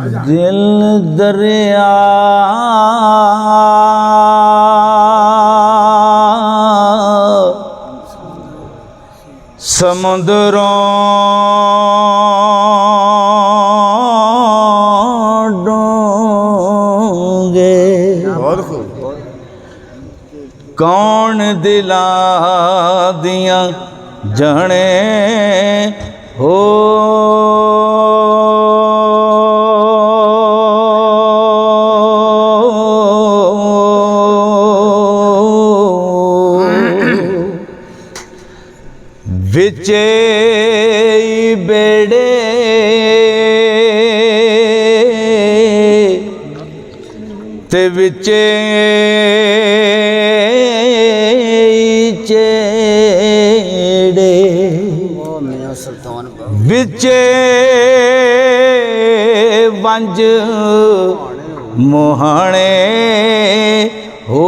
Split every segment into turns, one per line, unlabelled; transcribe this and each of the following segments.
दिल दरिया समुद्रों डूंगे कौन दिला दिया जाने हो विचे बेड़े ते विचे चेड़े विचे वंज मोहाने हो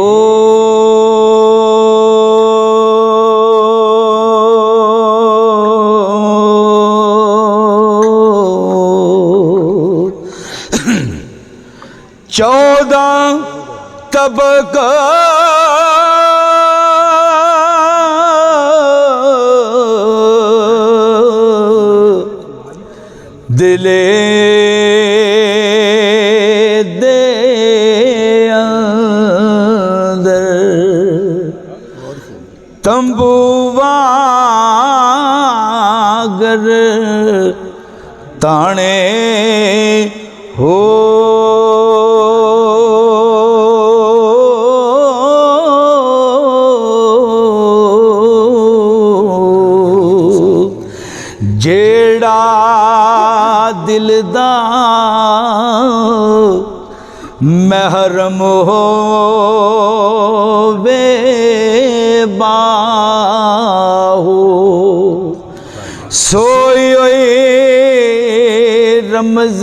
चौदह तबका दिले दे अंदर तंबू वागर ताने हो जेड़ा दिल दा महरम होवे बाहो सोई रमज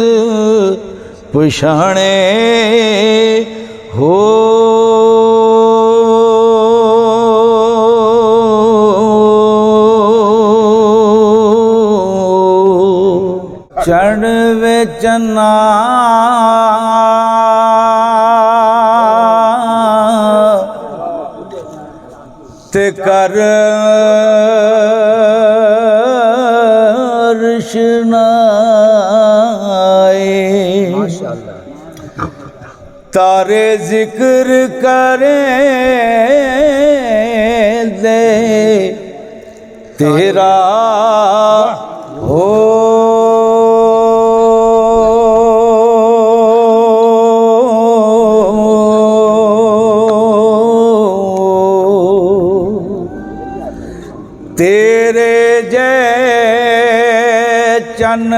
पुछाणे हो चढ़ चना ते कर रशनाए तारे जिक्र करे दे तेरा हो तेरे जय चन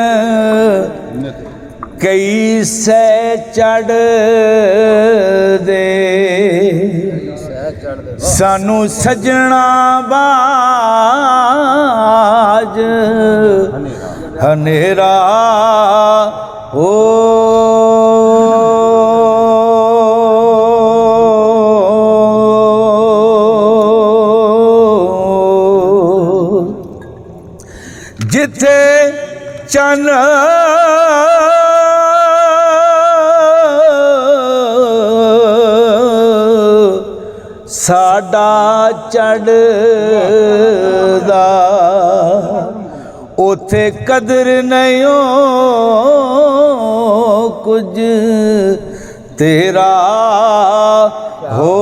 कई सै चढ़ दे सानू सजना बाज हनेरा हो जिथे चन साडा चढ़दा उथे कदर नहीं कुछ तेरा हो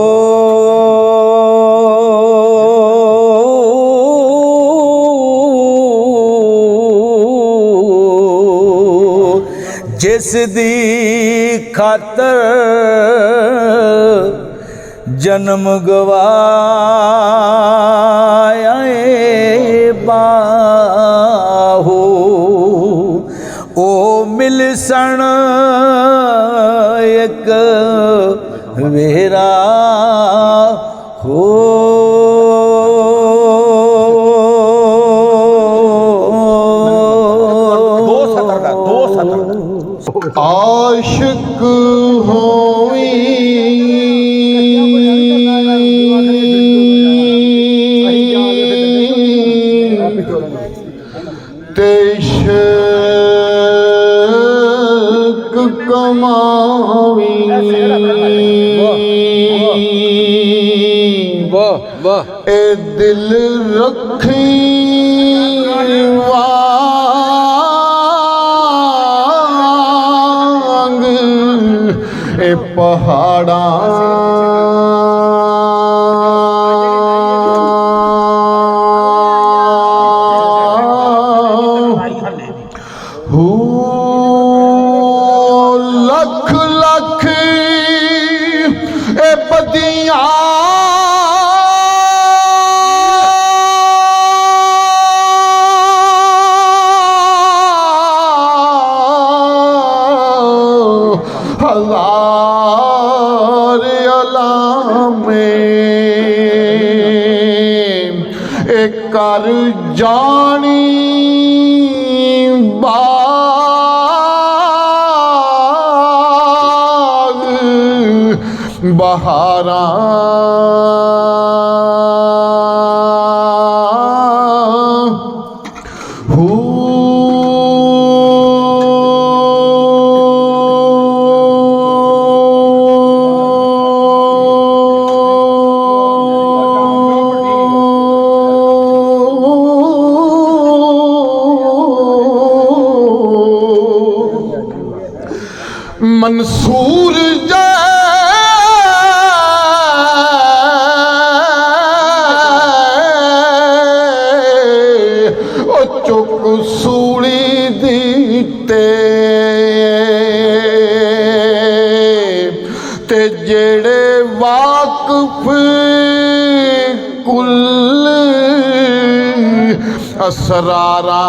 जिस दी खातर जन्म गवाया बाहो ओ मिलसन एक वेरा हो
आशिक होई ते इश्क ਕਮਾਵੀ
ਵਾਹ ਵਾਹ
ਇਹ ਦਿਲ ਰੱਖੀ ਵਾਂਗ ਇਹ ਪਹਾੜਾਂ ਲੱਖ ਲੱਖ ਇਹ ਬਦੀਆਂ ਹਜ਼ਾਰ ਅਲਾਮੇ ਇਹ ਕਰ ਜਾਣੀ ਬਾਗ ਬਹਾਰਾਂ मंसूर जाए ओ चुक सूली दीते ते जेड़े वाकफ कुल असरारा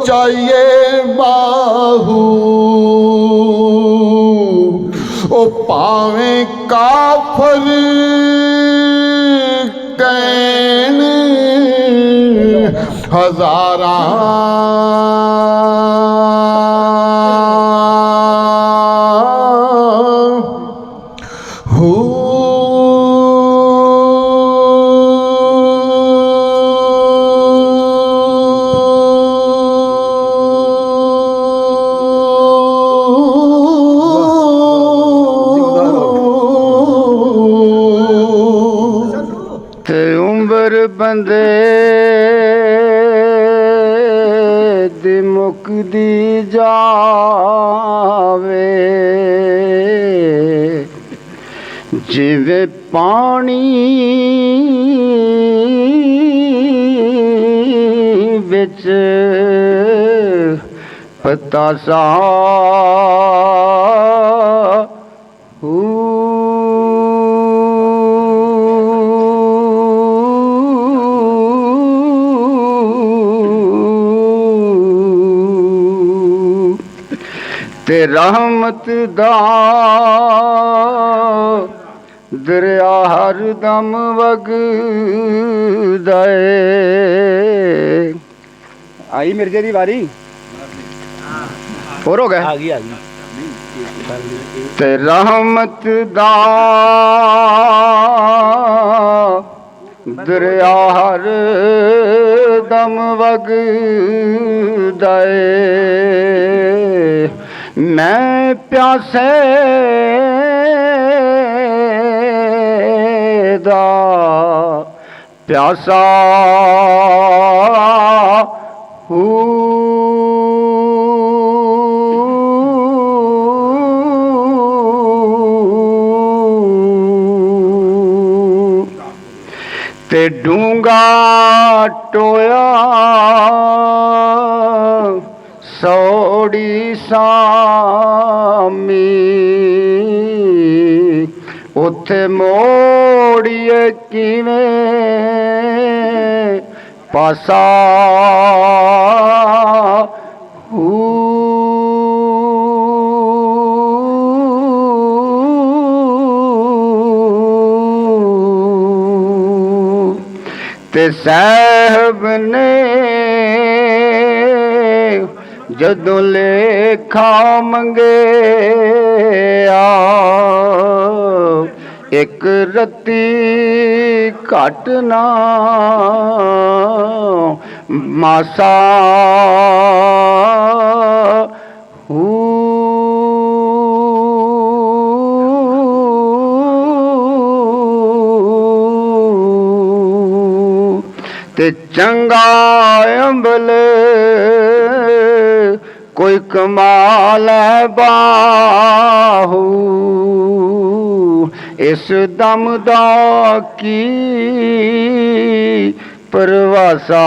चाहिए बाहू ओ पावे काफर कैन हजारा बंदे दी मुकदी जावे जिवे पानी बिच पतासा ते रहमत दा दरिया हर दम वगदा ऐ। आई मिर्जे दी वारी और हो गए आ गई ते रहमत दा दरिया हर दम वगदा ऐ। मैं प्यासे दा प्यासा हूँ ते डूंगा टोया सौड़ी सामी उथे मोड़िए किवें पासा ਤੇ ਸਾਹਿਬ ਨੇ ਜਦੋਂ ਲੇਖਾ ਮੰਗਿਆ ਇੱਕ ਰੱਤੀ ਘਟ ਨਾ ਮਾਸਾ ਤੇ ਚੰਗਾ ਅੰਬਲ ਕੋਈ ਕਮਾਲ ਹੈ ਬਾਹੂ ਇਸ ਦਮ ਦਾ ਕੀ ਪਰਵਾਸਾ